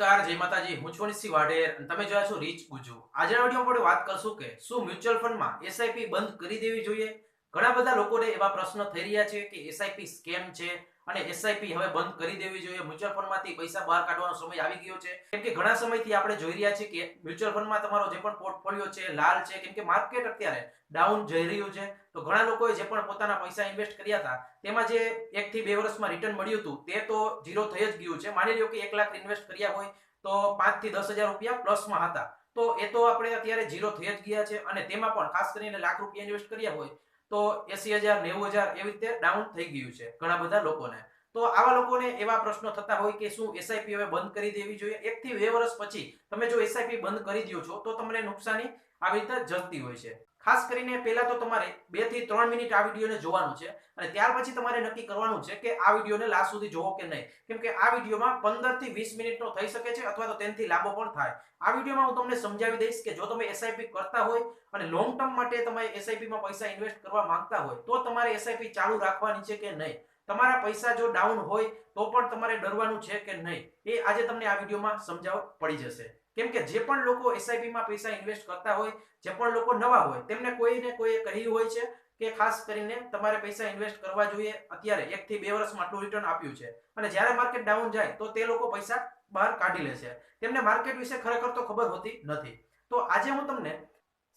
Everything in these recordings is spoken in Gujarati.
નમસ્કાર, જય માતાજી. હું છું નિશી વાઢેર અને તમે જોયા છો રીચ ગુજુ. આજના વિડીયોમાં આપણે વાત કરશું કે શું મ્યુચ્યુઅલ ફંડમાં એસઆઈપી બંધ કરી દેવી જોઈએ. ઘણા બધા લોકોને એવા પ્રશ્ન થઈ રહ્યા છે કે એસઆઈપી સ્કેમ છે અને એસઆઈપી હવે બંધ કરી દેવી જોઈએ. મ્યુચ્યુઅલ ફંડમાંથી પૈસા બહાર કાઢવાનો સમય આવી ગયો છે. કેમ કે ઘણા સમયથી આપણે જોઈ રહ્યા છીએ કે મ્યુચ્યુઅલ ફંડમાં તમારો જે પણ પોર્ટફોલિયો છે લાલ છે, કેમ કે માર્કેટ અત્યારે ડાઉન જઈ રહ્યું છે. તો ઘણા લોકોએ જે પણ પોતાના પૈસા ઇન્વેસ્ટ કર્યા હતા તેમાં જે 1 થી 2 વર્ષમાં રિટર્ન મળ્યું હતું તે તો ઝીરો થઈ જ ગયું છે. માની લો કે 1 લાખ ઇન્વેસ્ટ કર્યા હોય તો 5 થી 10,000 રૂપિયા પ્લસમાં હતા, તો એ તો આપણે અત્યારે ઝીરો થઈ જ ગયા છે. અને તેમાં પણ ખાસ કરીને લાખ રૂપિયા ઇન્વેસ્ટ કર્યા હોય તો 80,000 90,000 એવી રીતે ડાઉન થઈ ગયું છે ઘણા બધા લોકોને. તો આવા લોકોને એવા પ્રશ્નો થતા હોય કે શું એસઆઈપી હવે બંધ કરી દેવી જોઈએ. 1 થી 2 વર્ષ પછી તમે જો એસઆઈપી બંધ કરી દો છો તો તમને નુકસાની આવી રીતે જતી હોય છે. ખાસ કરીને પહેલા તો તમારે 2 થી 3 મિનિટ આ વિડીયોને જોવાનું છે અને ત્યાર પછી તમારે નક્કી કરવાનું છે કે આ વિડીયોને લાસ્ટ સુધી જોવો કે નહીં. કેમ કે આ વિડીયોમાં 15 થી 20 મિનિટનો થઈ શકે છે અથવા તો તેનાથી લાંબો પણ થાય. આ વિડીયોમાં હું તમને સમજાવી દઈશ કે જો તમે એસઆઈપી કરતા હોય અને લોંગ ટર્મ માટે તમે એસઆઈપીમાં પૈસા ઇન્વેસ્ટ કરવા માંગતા હોય તો તમારે એસઆઈપી ચાલુ રાખવાની છે કે નહીં. તમારા પૈસા જો ડાઉન હોય તો પણ તમારે ડરવાનું છે કે નહીં, એ આજે તમને આ વિડીયોમાં સમજાવવા પડી જશે. કેમ કે જે પણ લોકો એસઆઈપીમાં પૈસા ઇન્વેસ્ટ કરતા હોય, જે પણ લોકો નવા હોય, તેમને કોઈને કોઈએ કહ્યું હોય છે કે ખાસ કરીને તમારે પૈસા ઇન્વેસ્ટ કરવા જોઈએ. અત્યારે 1 થી 2 વર્ષમાં આટલું રિટર્ન આપ્યું છે અને જ્યારે માર્કેટ ડાઉન જાય તો તે લોકો પૈસા બહાર કાઢી લે છે. તેમને માર્કેટ વિશે ખરેખર તો ખબર હોતી નથી. તો આજે હું તમને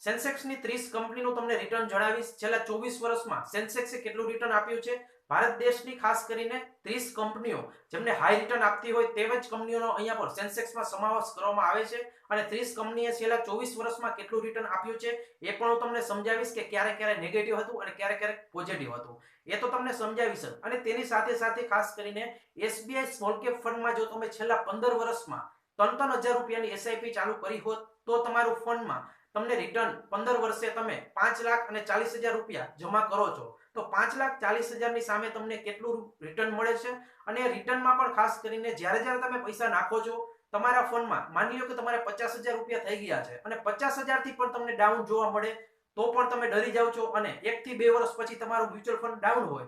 સેન્સેક્સની 30 કંપનીનું તમને રિટર્ન જણાવીશ. છેલ્લા 24 વર્ષમાં સેન્સેક્સે કેટલું રિટર્ન આપ્યું છે. ભારત દેશની ખાસ કરીને 30 કંપનીઓ જેમને હાઈ રિટર્ન આપતી હોય તેવી જ કંપનીઓનો અહીંયા પર સેન્સેક્સમાં સમાવેશ કરવામાં આવે છે અને 30 કંપનીએ છેલ્લા 24 વર્ષમાં કેટલું રિટર્ન આપ્યું છે એ પણ હું તમને સમજાવીશ કે ક્યારે ક્યારે નેગેટિવ હતું અને ક્યારે ક્યારે પોઝિટિવ હતું. એ તો તમને સમજાવીશ. અને તેની સાથે સાથે ખાસ કરીને એસબીઆઈ સ્મોલ કેપ ફંડમાં જો તમે છેલ્લા 15 વર્ષમાં 3,000 રૂપિયાની એસઆઈપી ચાલુ કરી હોત તો તમારું ફંડમાં તમને રિટર્ન 15 વર્ષે તમે 5,40,000 રૂપિયા જમા કરો છો તો 5,40,000 ની સામે તમને કેટલું રિટર્ન મળે છે. અને રિટર્નમાં પણ ખાસ કરીને જ્યારે તમે પૈસા નાખો છો તમારા ફંડમાં, માની લો કે તમારે 50,000 રૂપિયા થઈ ગયા છે અને 50,000 થી પણ તમને ડાઉન જોવા મળે તો પણ તમે ડરી જાવ છો. અને 1 થી 2 વર્ષ પછી તમારું મ્યુચ્યુઅલ ફંડ ડાઉન હોય,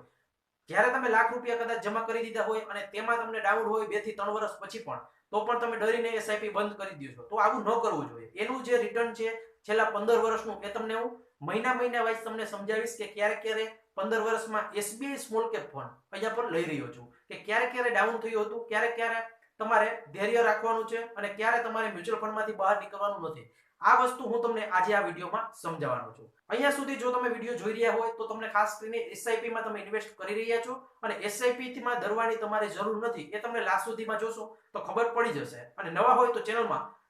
જ્યારે તમે લાખ રૂપિયા કદાચ જમા કરી દીધા હોય અને તેમાં તમને ડાઉન હોય 2 થી 3 વર્ષ પછી પણ, તો પણ તમે ડરીને એસઆઈપી બંધ કરી દો છો. તો આવું ન કરવું જોઈએ. એનું જે રિટર્ન છે છેલ્લા 15 વર્ષનું એ તમને હું મહિના વાઇઝ તમને સમજાવીશ કે ક્યારે 15 વર્ષમાં એસબીઆઈ સ્મોલ કેપ ફંડ અહીંયા પર લઈ રહ્યો છું કે ક્યારે ડાઉન થયું હતું, ક્યારે તમારે ધૈર્ય રાખવાનું છે અને ક્યારે તમારે મ્યુચ્યુઅલ ફંડમાંથી બહાર નીકળવાનું નથી. આ વસ્તુ હું તમને આજે આ વિડીયોમાં સમજાવવાનો છું. અહીંયા સુધી જો તમે વિડીયો જોઈ રહ્યા હોય તો તમને ખાસ કરીને એસઆઈપી માં તમે ઇન્વેસ્ટ કરી રહ્યા છો અને એસઆઈપી માં ધરવાની તમારે જરૂર નથી. એ તમને લાસ્ટ સુધીમાં જોશો તો ખબર પડી જશે. અને નવા હોય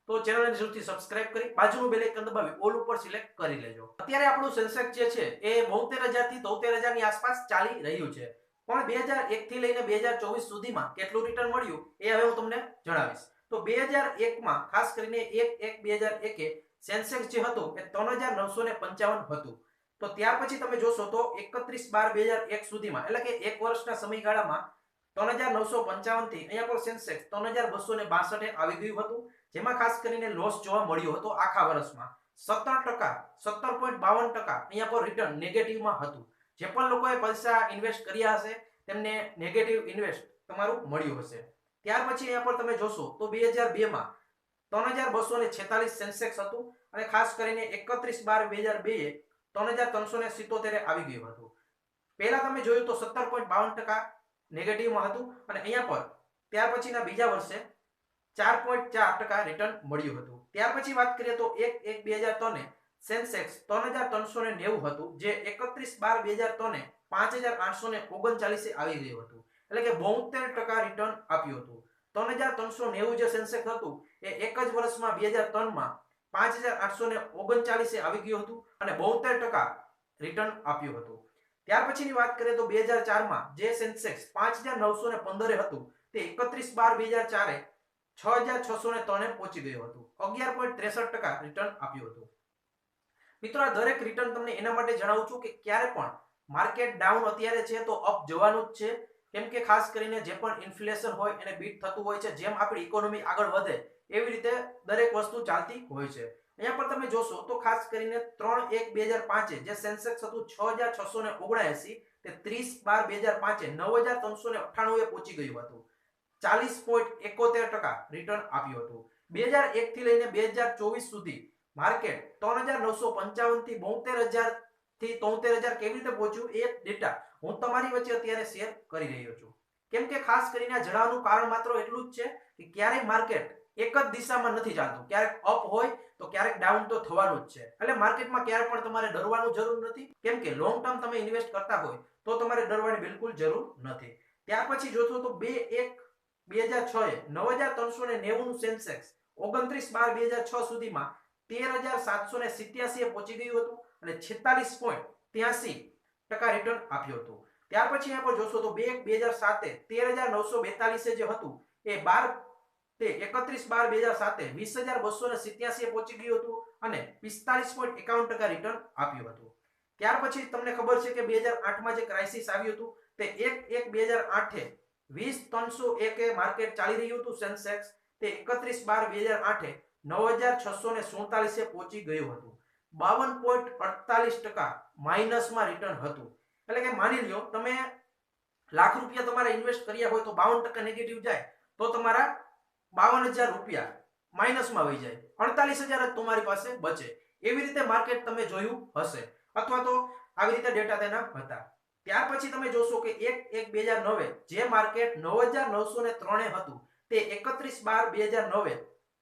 તો ચેનલને જરૂરથી સબસ્ક્રાઇબ કરી બાજુનું બેલ આઇકન દબાવી ઓલ ઉપર સિલેક્ટ કરી લેજો. અત્યારે આપણું સેન્સેક્સ જે છે એ 72,000 થી 73,000 ની આસપાસ ચાલી રહ્યું છે. પણ 2001 થી લઈને 2024 સુધીમાં કેટલું રિટર્ન મળ્યું એ હવે હું તમને જણાવીશ. તો 2001 માં ખાસ કરીને 1/1/2001 સેન્સેક્સ જે હતું એ 3,955 હતું. તો ત્યાર પછી તમે જોશો તો 31/12/2001 સુધીમાં, એટલે કે એક વર્ષના સમયગાળામાં 3,955 થી અહીંયા પર સેન્સેક્સ 3,262 આવી ગયું હતું. જેમાં ખાસ કરીને લોસ જોવા મળ્યો હતો આખા વર્ષમાં 17%, 17.52% અહીંયા પર રિટર્ન નેગેટિવમાં હતું. જે પણ લોકોએ પૈસા ઇન્વેસ્ટ કર્યા હશે તેમને નેગેટિવ ઇન્વેસ્ટ તમારું મળ્યું હશે. ત્યાર પછી અહીંયા પર તમે જોશો તો 2002 માં 3,246 સેન્સેક્સ હતું અને ખાસ કરીને 31/12/2002 3,377 આવી ગયું હતું. પહેલા તમે જોયું તો 17.52% નેગેટિવમાં હતું અને અહીંયા પર ત્યાર પછીના બીજા વર્ષે 4.4% રિટર્ન મળ્યું હતું. ત્યાર પછી વાત કરીએ તો 1/1/2003 સેન્સેક્સ 3,390 હતું, જે 31/12/2003 5,839 આવી ગયું હતું. એટલે કે 72% રિટર્ન આપ્યું હતું. 3,390 જે સેન્સેક્સ હતું એ એક જ વર્ષમાં 2003 માં 5,839 આવી ગયું હતું અને 72% રિટર્ન આપ્યું હતું. ત્યાર પછીની વાત કરીએ તો 2004 માં જે સેન્સેક્સ 5,915 હતું તે 31/12/2004 6,603 પહોંચી ગયું હતું. 11.63% રિટર્ન આપ્યું હતું. મિત્રો, આ દરેક રિટર્ન તમને એના માટે જણાવું છું કે ક્યારે પણ માર્કેટ ડાઉન અત્યારે છે તો અપ જવાનું જ છે. કેમ કે ખાસ કરીને જે પણ ઇન્ફ્લેશન હોય એને બીટ થતું હોય છે. જેમ આપણી ઇકોનોમી આગળ વધે એવી રીતે દરેક વસ્તુ ચાલતી હોય છે. અહીંયા પર તમે જોશો તો ખાસ કરીને 3/1/2005 જે સેન્સેક્સ હતું 6,679 તે 30/12/2005 9,398 પહોંચી ગયું હતું. 40.71% રિટર્ન આપ્યું હતું. 2001 થી લઈને 2024 સુધી માર્કેટ 3955 થી 72000 થી 73000 કેવી રીતે પહોંચ્યું એ ડેટા હું તમારી વચ્ચે અત્યારે શેર કરી રહ્યો છું. કેમ કે ખાસ કરીને આ જણાવવાનું કારણ માત્ર એટલું જ છે કે ક્યારેય માર્કેટ એક જ દિશામાં નથી ચાલતું. ક્યારેક અપ હોય તો ક્યારેક ડાઉન તો થવાનું જ છે. એટલે માર્કેટમાં ક્યારે પણ તમારે ડરવાનું જરૂર નથી. કેમ કે લોંગ ટર્મ તમે ઇન્વેસ્ટ કરતા હોય તો તમારે ડરવાની બિલકુલ જરૂર નથી. ત્યાર પછી જોશો તો 2/1/2006 9390 નું સેન્સેક્સ 29/12/2006 સુધીમાં 13787 એ પહોંચી ગયું હતું અને 46.83% રિટર્ન આપ્યું હતું. ત્યાર પછી અહીંયા પર જોશો તો 2/1/2007 13942 જે હતું એ 31/12/2007 20287 એ પહોંચી ગયું હતું અને 45.51% રિટર્ન આપ્યું હતું. ત્યાર પછી તમને ખબર છે કે 2008 માં જે ક્રાઇસિસ આવ્યું હતું તે 1/1/2008 20301 માર્કેટ ચાલી રહ્યું હતું. સેન્સેક્સ તે 31/12/2008 9647 એ પહોંચી ગયું હતું. 52.48% માઇનસમાં રિટર્ન હતું. એટલે કે માની લ્યો તમે લાખ રૂપિયા તમારે ઇન્વેસ્ટ કર્યા હોય તો 52% નેગેટિવ જાય તો તમારા 52000 રૂપિયા માઇનસમાં વહી જાય, 48000 જ તમારી પાસે બચે. એવી રીતે માર્કેટ તમે જોયું હશે અથવા તો આવી રીતે ડેટા તેના હતા. ત્યાર પછી તમે જોશો કે 1/1/2009 જે માર્કેટ 9903 હતું તે 31/12/2009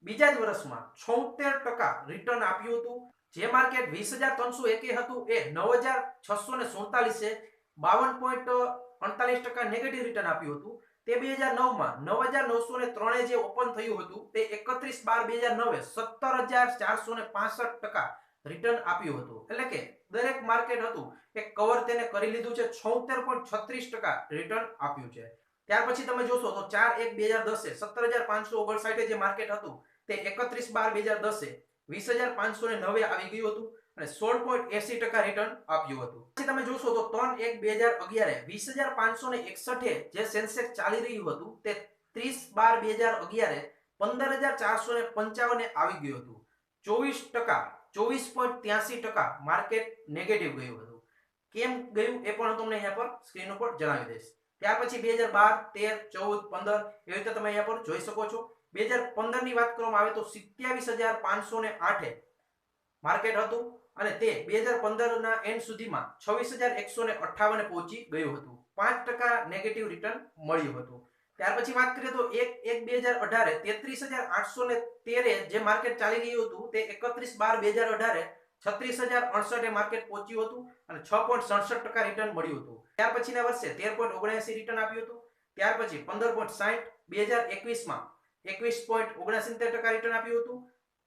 બીજા જ વર્ષમાં 76% રિટર્ન આપ્યું હતું. જે માર્કેટ 20301 હતું એ 9647 52.48% નેગેટિવ રિટર્ન આપ્યું હતું. તે 2009 માં 9903 જે ઓપન થયું હતું તે 31/12/2009 17465% રિટર્ન આપ્યું હતું. એટલે કે દરેક માર્કેટ હતું એ કવર તેને કરી લીધું છે. 76.36% રિટર્ન આપ્યું છે. ત્યાર પછી તમે જોશો તો 4/1/2010 17559 જે માર્કેટ હતું તે 31/12/2010 20509 આવી ગયું હતું અને 16.80% રિટર્ન આપ્યું હતું. પછી તમે જોશો તો 3/1/2011 20561 જે સેન્સેક્સ ચાલી રહ્યું હતું તે 30/12/2011 15455 આવી ગયું હતું. 24.83% માર્કેટ નેગેટિવ ગયું હતું. કેમ ગયું એ પણ તમને અહીંયા પર સ્ક્રીન ઉપર જણાવી દઈશ. ત્યાર પછી 2012 13 14 15 એવી રીતે તમે અહીંયા પર જોઈ શકો છો. 2015 ની વાત કરવામાં આવે તો 27508 માર્કેટ હતું અને તે 2015 ના એન્ડ સુધીમાં 26158 પહોંચી ગયું હતું. 5% નેગેટિવ રિટર્ન મળ્યું હતું. ત્યાર પછી વાત કરીએ તો 1/1/2018 33813 જે માર્કેટ ચાલી રહ્યું હતું તે 31/12/2018 36068 માર્કેટ પહોંચ્યું હતું અને 6.67% રિટર્ન મળ્યું હતું. ત્યાર પછીના વર્ષે 13.79 રિટર્ન આપ્યું હતું. ત્યાર પછી 15.60 2021 માં 21.69% રિટર્ન આપ્યું હતું.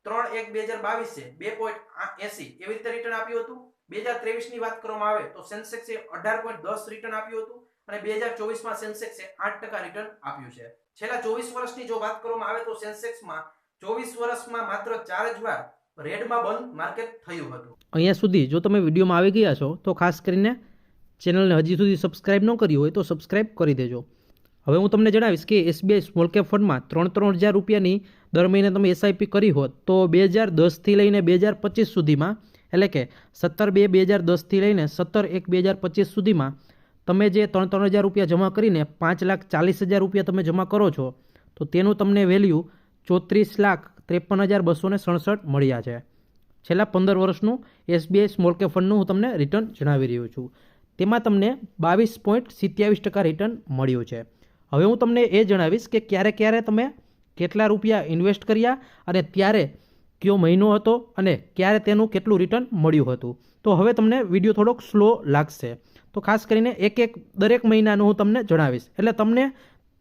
3/1/2022 2.80 એવી રીતે રિટર્ન આપ્યું હતું. 2023 ની વાત કરવામાં આવે તો સેન્સેક્સે 18.10 રિટર્ન આપ્યું હતું અને 2024 માં સેન્સેક્સે 8% રિટર્ન આપ્યું છે. છેલ્લા 24 વર્ષની જો વાત કરવામાં આવે તો સેન્સેક્સમાં 24 વર્ષમાં માત્ર 4 જ વાર રેડમાં બંધ માર્કેટ થયું હતું. અહીંયા સુધી જો તમે વિડીયોમાં આવી ગયા છો તો ખાસ કરીને ચેનલને હજી સુધી સબસ્ક્રાઇબ ન કરી હોય તો સબસ્ક્રાઇબ કરી દેજો. હવે હું તમને જણાવીશ કે SBI સ્મોલ કેપ ફંડમાં 3-3000 રૂપિયાની દર મહિને તમે SIP કરી હોત તો 2010 થી લઈને 2025 સુધીમાં એટલે કે 17/2/2010 થી લઈને 17/1/2025 સુધીમાં તમે જે 3-3000 રૂપિયા જમા કરીને 5,40,000 રૂપિયા તમે જમા કરો છો તો તેનું તમને વેલ્યુ 34,53,267 મળ્યા છે. છેલ્લા 15 વર્ષનું SBI સ્મોલ કેપ ફંડનું હું તમને રિટર્ન જણાવી રહ્યો છું. તેમાં તમને 22.27% રિટર્ન મળ્યું છે. હવે હું તમને એ જણાવીશ કે ક્યારે તમે કેટલા રૂપિયા ઇન્વેસ્ટ કર્યા અને ત્યારે કયો મહિનો હતો અને ક્યારે તેનું કેટલું રિટર્ન મળ્યું હતું. તો હવે તમને વિડીયો થોડોક સ્લો લાગશે તો ખાસ કરીને એક દરેક મહિનાનું હું તમને જણાવીશ. એટલે તમને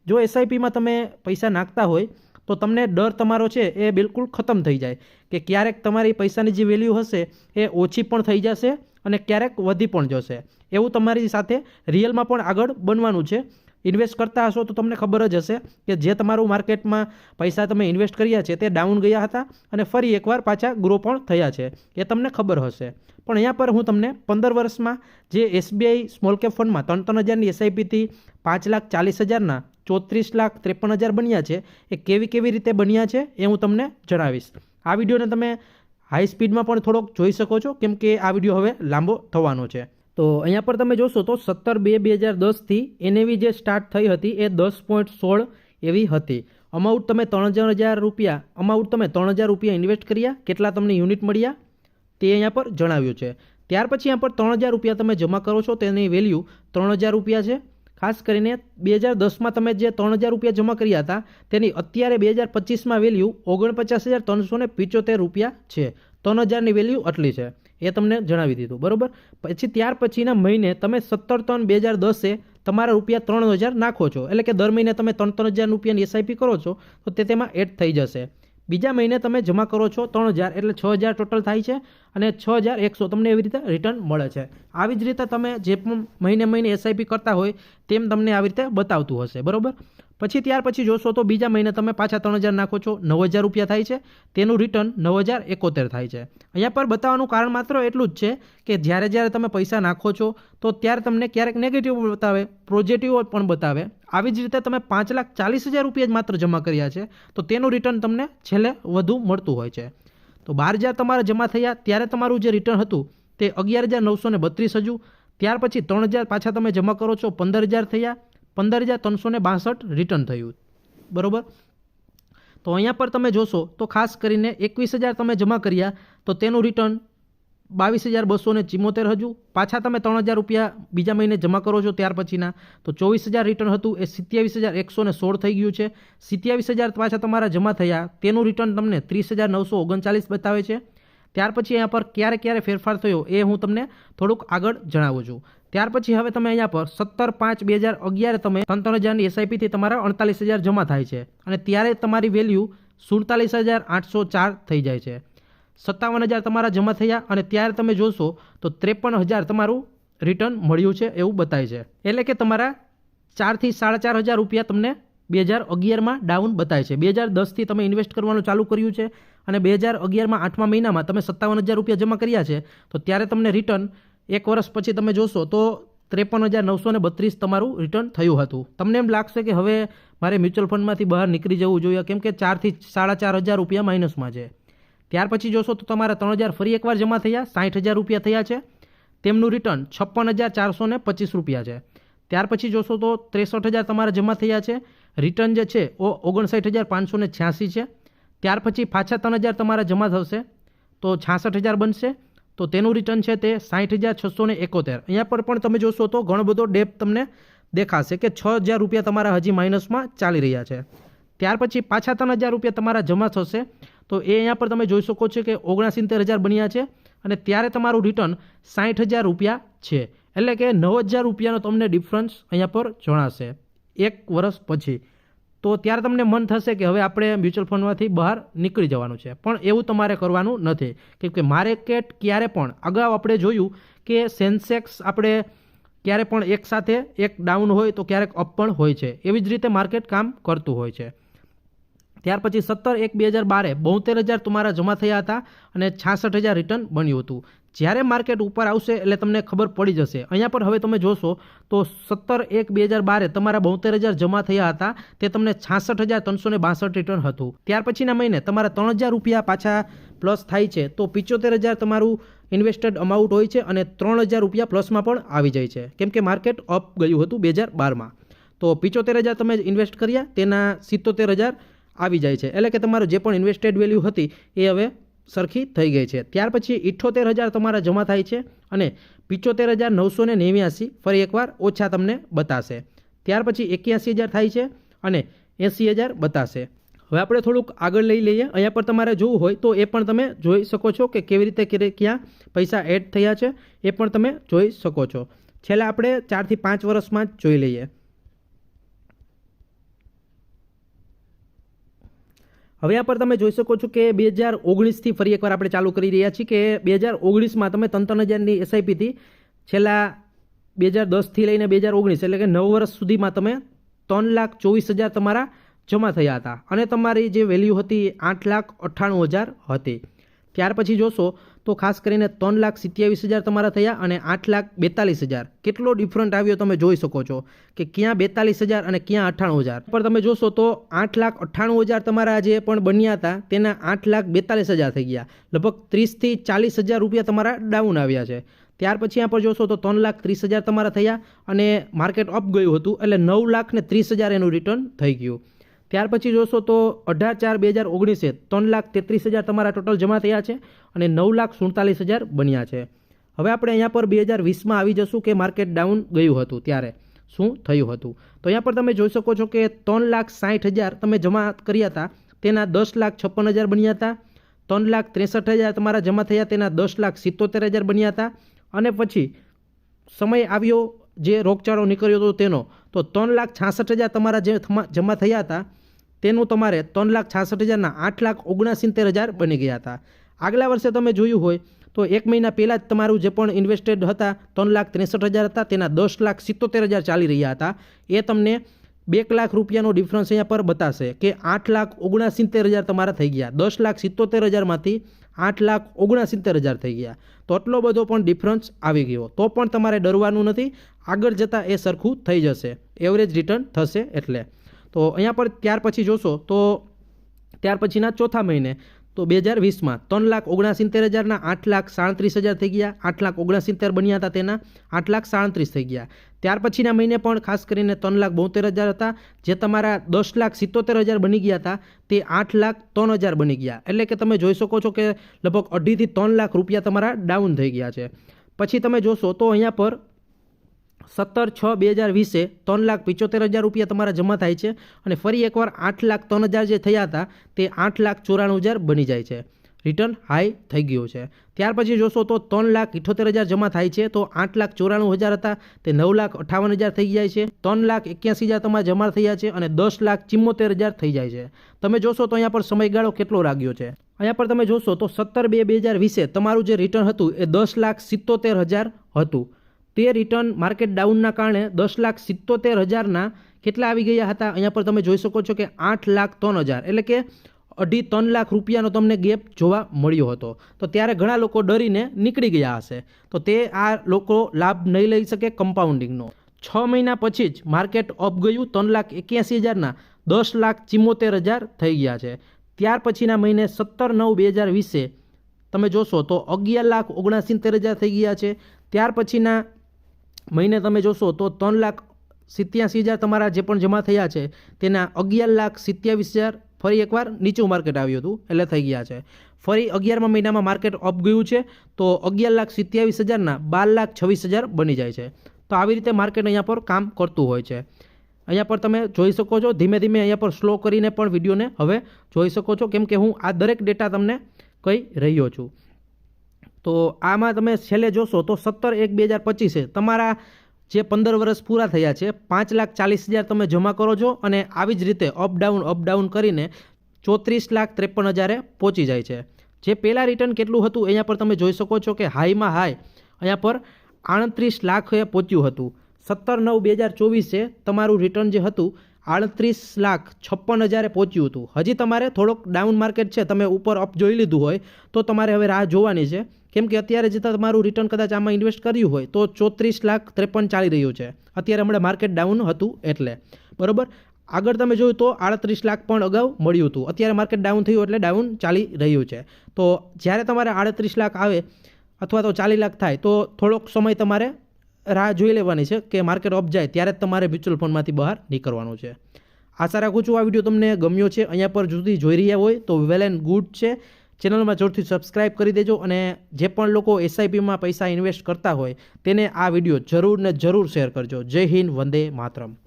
જો SIPમાં તમે પૈસા નાખતા હોય તો તમને ડર તમારો છે એ બિલકુલ ખતમ થઈ જાય કે ક્યારેક તમારી પૈસાની જે વેલ્યુ હશે એ ઓછી પણ થઈ જશે અને ક્યારેક વધી પણ જશે. એવું તમારી સાથે રિયલમાં પણ આગળ બનવાનું છે. ઇન્વેસ્ટ કરતા હશો તો તમને ખબર જ હશે કે જે તમારું માર્કેટમાં પૈસા તમે ઇન્વેસ્ટ કર્યા છે તે ડાઉન ગયા હતા અને ફરી એકવાર પાછા ગ્રો પણ થયા છે એ તમને ખબર હશે. પણ અહીંયા પર હું તમને 15 વર્ષમાં જે SBI સ્મોલ કેપ ફંડમાં 3-3000ની SIPથી 5,40,000ના 34,53,000 બન્યા છે એ કેવી રીતે બન્યા છે એ હું તમને જણાવીશ. આ વિડીયોને તમે હાઈ સ્પીડમાં પણ થોડોક જોઈ શકો છો કેમ કે આ વિડીયો હવે લાંબો થવાનો છે. તો અહીંયા પર તમે જોશો તો 17/2/2010 થી NAV જે સ્ટાર્ટ થઈ હતી એ 10.16 એવી હતી. અમાઉન્ટ તમે 3000 રૂપિયા ઇન્વેસ્ટ કર્યા, કેટલા તમને યુનિટ મળ્યા તે અહીંયા પર જણાવ્યું છે. ત્યાર પછી અહીંયા પર 3000 રૂપિયા તમે જમા કરો છો, તેની વેલ્યુ 3000 રૂપિયા છે. ખાસ કરીને 2010માં તમે જે 3000 રૂપિયા જમા કર્યા હતા તેની અત્યારે 2025માં વેલ્યુ 49,375 રૂપિયા છે. 3000ની વેલ્યુ આટલી છે, એ તમને જણાવી દીધું, બરાબર. પછી ત્યાર પછીના મહિને તમે 17/3/2010 તમારા રૂપિયા 3000 નાખો છો, એટલે કે દર મહિને તમે 3,000 રૂપિયાની એસઆઈપી કરો છો તો તે તેમાં એડ થઈ જશે. બીજા મહિને તમે જમા કરો છો 3000, એટલે 6000 ટોટલ થાય છે અને 6100 તમને એવી રીતે રિટર્ન મળે છે. આવી જ રીતે તમે જે પણ મહિને એસઆઈપી કરતા હોય તેમ તમને આવી રીતે બતાવતું હશે, બરાબર. પછી ત્યાર પછી જોશો તો બીજા મહિને તમે પાછા 3000 નાખો છો, 9000 રૂપિયા થાય છે, તેનું રિટર્ન 9071 થાય છે. અહીંયા પર બતાવવાનું કારણ માત્ર એટલું જ છે કે જ્યારે તમે પૈસા નાખો છો તો ત્યારે તમને ક્યારેક નેગેટિવ બતાવે, પોઝિટિવ પણ બતાવે. આવી જ રીતે તમે 5,40,000 રૂપિયા જ માત્ર જમા કર્યા છે તો તેનું રિટર્ન તમને છેલ્લે વધુ મળતું હોય છે. તો 12,000 તમારા જમા થયા ત્યારે તમારું જે રિટર્ન હતું તે 11,932 હજુ. ત્યાર પછી 3,000 પાછા તમે જમા કરો છો, 15,000 થયા, 15,362 રિટર્ન થયું, બરાબર. તો અહીંયા પર તમે જોશો તો ખાસ કરીને 21,000 તમે જમા કર્યા તો તેનું રિટર્ન 22,274 હજુ. પાછા તમે 3,000 રૂપિયા બીજા મહિને જમા કરો છો ત્યાર પછીના તો 24,000 રિટર્ન હતું, એ 27,116 થઈ ગયું છે. 27,000 પાછા તમારા જમા થયા, તેનું રિટર્ન તમને 30,939 બતાવે છે. ત્યાર પછી અહીંયા પર ક્યારે ફેરફાર થયો એ હું તમને થોડુંક આગળ જણાવું છું. ત્યાર પછી હવે તમે અહીંયા પર 17/5/2011 તમે 3,000ની એસઆઈપીથી તમારા 48,000 જમા થાય છે અને ત્યારે તમારી વેલ્યુ 47,804 થઈ જાય છે. 57,000 તમારા જમા થયા અને ત્યારે તમે જોશો તો 53,000 તમારું રિટર્ન મળ્યું છે એવું બતાવે છે. એટલે કે તમારા 4,000 થી 4,500 રૂપિયા તમને 2011માં ડાઉન બતાવે છે. 2010થી તમે ઇન્વેસ્ટ કરવાનું ચાલુ કર્યું છે અને 2011માં 8મા મહિનામાં તમે 57,000 રૂપિયા જમા કર્યા છે તો ત્યારે તમને રિટર્ન એક વર્ષ પછી તમે જોશો તો 53,932 તમારું રિટર્ન થયું હતું. તમને એમ લાગશે કે હવે મારે મ્યુચ્યુઅલ ફંડમાંથી બહાર નીકળી જવું જોઈએ કેમ કે 4,000 થી 4,500 રૂપિયા માઇનસમાં છે. ત્યાર પછી જોશો તો તમારા 3,000 ફરી એકવાર જમા થયા, 60,000 રૂપિયા થયા છે, તેમનું રિટર્ન 56,425 રૂપિયા છે. ત્યાર પછી જોશો તો 63,000 તમારા જમા થયા છે, રિટર્ન જે છે એ 59,586 છે. ત્યાર પછી પાછા 3,000 તમારા જમા થશે તો 66,000 બનશે, તો તેનું રિટર્ન છે તે 60,671. અહીંયા પર પણ તમે જોશો તો ઘણો બધો ડેપ તમને દેખાશે કે 6,000 રૂપિયા તમારા હજી માઇનસમાં ચાલી રહ્યા છે. ત્યાર પછી પાછા 3,000 રૂપિયા તમારા જમા થશે તો એ અહીંયા પર તમે જોઈ શકો છો કે 69,000 બન્યા છે અને ત્યારે તમારું રિટર્ન 60,000 રૂપિયા છે. એટલે કે 9,000 રૂપિયાનો તમને ડિફરન્સ અહીંયા પર જણાશે એક વર્ષ પછી. તો ત્યારે તમને મન થશે કે હવે આપણે મ્યુચ્યુઅલ ફંડમાંથી બહાર નીકળી જવાનું છે, પણ એવું તમારે કરવાનું નથી કેમ કે માર્કેટ ક્યારે પણ અગાઉ આપણે જોયું કે સેન્સેક્સ આપણે ક્યારે પણ એક સાથે એક ડાઉન હોય તો ક્યારેક અપ પણ હોય છે, એવી જ રીતે માર્કેટ કામ કરતું હોય છે. ત્યાર પછી 17/1/2012 72,000 તમારા જમા થયા હતા અને 66,000 રિટર્ન બન્યું હતું. જ્યારે માર્કેટ ઉપર આવશે એટલે તમને ખબર પડી જશે. અહીંયા પર હવે તમે જોશો તો 17/1/2012 તમારા 72,000 જમા થયા હતા, તે તમને 66,362 રિટર્ન હતું. ત્યાર પછીના મહિને તમારા 3,000 રૂપિયા પાછા પ્લસ થાય છે તો 75,000 તમારું ઇન્વેસ્ટેડ અમાઉન્ટ હોય છે અને 3,000 રૂપિયા પ્લસમાં પણ આવી જાય છે કેમ કે માર્કેટ અપ ગયું હતું 2012માં. તો 75,000 તમે ઇન્વેસ્ટ કર્યા તેના 77,000 આવી જાય છે, એટલે કે તમારું જે પણ ઇન્વેસ્ટેડ વેલ્યુ હતી એ હવે સરખી થઈ ગઈ છે. ત્યાર પછી 78,000 તમારા જમા થાય છે અને 75,989 ફરી એકવાર ઓછા તમને બતાશે. ત્યાર પછી 81,000 થાય છે અને 80,000 બતાશે. હવે આપણે થોડુંક આગળ લઈ લઈએ. અહીંયા પર તમારે જોવું હોય તો એ પણ તમે જોઈ શકો છો કે કેવી રીતે ક્યાં પૈસા એડ થયા છે એ પણ તમે જોઈ શકો છો. છેલ્લા આપણે 4 થી 5 વર્ષમાં જ જોઈ લઈએ. હવે આ પર તમે જોઈ શકો છો કે 2019થી ફરી એકવાર આપણે ચાલુ કરી રહ્યા છીએ કે 2019માં તમે 53,000ની એસઆઈપીથી છેલ્લા 2010થી લઈને 2019 એટલે કે 9 વર્ષ સુધીમાં તમે 3,24,000 તમારા જમા થયા હતા અને તમારી જે વેલ્યુ હતી 8,98,000 હતી. ત્યાર પછી જોશો તો ખાસ કરીને 3,27,000 તમારા થયા અને 8,42,000. કેટલો ડિફરન્ટ આવ્યો તમે જોઈ શકો છો કે ક્યાં 42,000 અને ક્યાં 98,000. પર તમે જોશો તો 8,98,000 તમારા જે પણ બન્યા હતા તેના 8,42,000 થઈ ગયા. લગભગ 30,000 થી 40,000 રૂપિયા તમારા ડાઉન આવ્યા છે. ત્યાર પછી यहाँ पर જોશો તો 3,30,000 તમારા થયા અને માર્કેટ અપ ગયું હતું એટલે 9,30,000 એનું રિટર્ન થઈ ગયું. ત્યાર પછી જોશો તો 18/4/2019 3,33,000 તમારા ટોટલ જમા થયા છે અને 9,47,000 બન્યા છે. હવે આપણે અહીંયા પર 2020માં આવી જશું કે માર્કેટ ડાઉન ગયું હતું ત્યારે શું થયું હતું. તો અહીંયા પર તમે જોઈ શકો છો કે 3,60,000 તમે જમા કર્યા હતા તેના 10,56,000 બન્યા હતા. 3,63,000 તમારા જમા થયા તેના 10,77,000 બન્યા હતા. અને પછી સમય આવ્યો જે રોગચાળો નીકળ્યો હતો તેનો, તો 3,66,000 તમારા જે જમા થયા હતા તેનું તમારે 3,66,000ના 8,69,000 બની ગયા હતા. આગલા વર્ષે તમે જોયું હોય તો એક મહિના પહેલાં જ તમારું જે પણ ઇન્વેસ્ટેડ હતા 3,63,000 હતા તેના 10,77,000 ચાલી રહ્યા હતા. એ તમને 2 લાખ રૂપિયાનો ડિફરન્સ અહીંયા પર બતાશે કે 8,69,000 તમારા થઈ ગયા. 10,77,000માંથી 8,69,000 થઈ ગયા. તો આટલો બધો પણ ડિફરન્સ આવી ગયો. તો પણ તમારે ડરવાનું નથી, આગળ જતાં એ સરખું થઈ જશે, એવરેજ રિટર્ન થશે એટલે. તો અહીંયા પર ત્યાર પછી જોશો તો ત્યાર પછીના ચોથા મહિને તો 2020માં 3,69,000ના 8,37,000 થઈ ગયા. 8,69,000 બન્યા હતા તેના 8,37,000 થઈ ગયા. ત્યાર પછીના મહિને પણ ખાસ કરીને 3,72,000 હતા જે તમારા 10,77,000 બની ગયા હતા તે 8,03,000 બની ગયા. એટલે કે તમે જોઈ શકો છો કે લગભગ 2.5 થી 3 લાખ રૂપિયા તમારા ડાઉન થઈ ગયા છે. પછી તમે જોશો તો અહીંયા પર 17/6/2020 3,75,000 રૂપિયા તમારા જમા થાય છે અને ફરી એકવાર 8,03,000 જે થયા હતા તે 8,94,000 બની જાય છે. રિટર્ન હાઈ થઈ ગયું છે. ત્યાર પછી જોશો તો 3,78,000 જમા થાય છે તો 8,94,000 હતા તે 9,58,000 થઈ જાય છે. 3,81,000 તમારા જમા થયા છે અને 10,74,000 થઈ જાય છે. તમે જોશો તો અહીંયા પર સમયગાળો કેટલો લાગ્યો છે. અહીંયા પર તમે જોશો તો 17/2/2020 તમારું જે રિટર્ન હતું એ 10,77,000 હતું. તે રિટર્ન માર્કેટ ડાઉનના કારણે 10,77,000ના કેટલા આવી ગયા હતા. અહીંયા પર તમે જોઈ શકો છો કે 8,03,000 એટલે કે 2.5-3 લાખ રૂપિયાનો તમને ગેપ જોવા મળ્યો હતો. તો ત્યારે ઘણા લોકો ડરીને નીકળી ગયા હશે. તો તે આ લોકો લાભ નહીં લઈ શકે કમ્પાઉન્ડિંગનો. 6 મહિના પછી જ માર્કેટ અપ ગયું 3,81,000ના 10,74,000 થઈ ગયા છે. ત્યાર પછીના મહિને 17/9/2020 તમે જોશો તો 11,69,000 થઈ ગયા છે. ત્યાર પછીના મહિને તમે જોશો તો 3,87,000 તમારા જે પણ જમા થયા છે તેના 11,27,000 ફરી એકવાર નીચું માર્કેટ આવ્યું હતું એટલે થઈ ગયા છે. ફરી 11મા મહિનામાં માર્કેટ અપ ગયું છે તો 11,27,000ના 12,26,000 બની જાય છે. તો આવી રીતે માર્કેટ અહીંયા પર કામ કરતું હોય છે. અહીંયા પર તમે જોઈ શકો છો ધીમે ધીમે અહીંયા પર સ્લો કરીને પણ વિડીયોને હવે જોઈ શકો છો કેમ કે હું આ દરેક ડેટા તમને કહી રહ્યો છું. તો આમાં તમે છેલ્લે જોશો તો 17/1/2025 તમારા જે 15 વર્ષ પૂરા થયા છે 5,40,000 તમે જમા કરો છો અને આવી જ રીતે અપડાઉન કરીને 34,53,000 પહોંચી જાય છે. જે પહેલાં રિટર્ન કેટલું હતું અહીંયા પર તમે જોઈ શકો છો કે હાઈમાં હાઈ અહીંયા પર 38 લાખે પહોંચ્યું હતું. 17/9/2024 તમારું રિટર્ન જે હતું 38,56,000 પહોંચ્યું હતું. હજી તમારે થોડોક ડાઉન માર્કેટ છે, તમે ઉપર અપ જોઈ લીધું હોય તો તમારે હવે રાહ જોવાની છે કેમ કે અત્યારે જે તમારું રિટર્ન કદાચ આમાં ઇન્વેસ્ટ કર્યું હોય તો 34,53,000 ચાલી રહ્યું છે અત્યારે. હમણાં માર્કેટ ડાઉન હતું એટલે બરાબર. આગળ તમે જોયું તો 38 લાખ પણ અગાઉ મળ્યું હતું. અત્યારે માર્કેટ ડાઉન થયું એટલે ડાઉન ચાલી રહ્યું છે. તો જ્યારે તમારે 38 લાખ આવે અથવા તો 40 લાખ થાય તો થોડોક સમય તમારે રાહ જોઈ લેવાની છે કે માર્કેટ અપ જાય ત્યારે જ તમારે મ્યુચ્યુઅલ ફંડમાંથી બહાર નીકળવાનું છે. આશા રાખું છું આ વિડીયો તમને ગમ્યો છે. અહીંયા પર સુધી જોઈ રહ્યા હોય તો વેલ એન્ડ ગુડ છે. ચેનલમાં જોરથી સબસ્ક્રાઇબ કરી દેજો અને જે પણ લોકો એસઆઈપીમાં પૈસા ઇન્વેસ્ટ કરતા હોય તેને આ વિડીયો જરૂર ને જરૂર શેર કરજો. જય હિન્દ, વંદે માતરમ.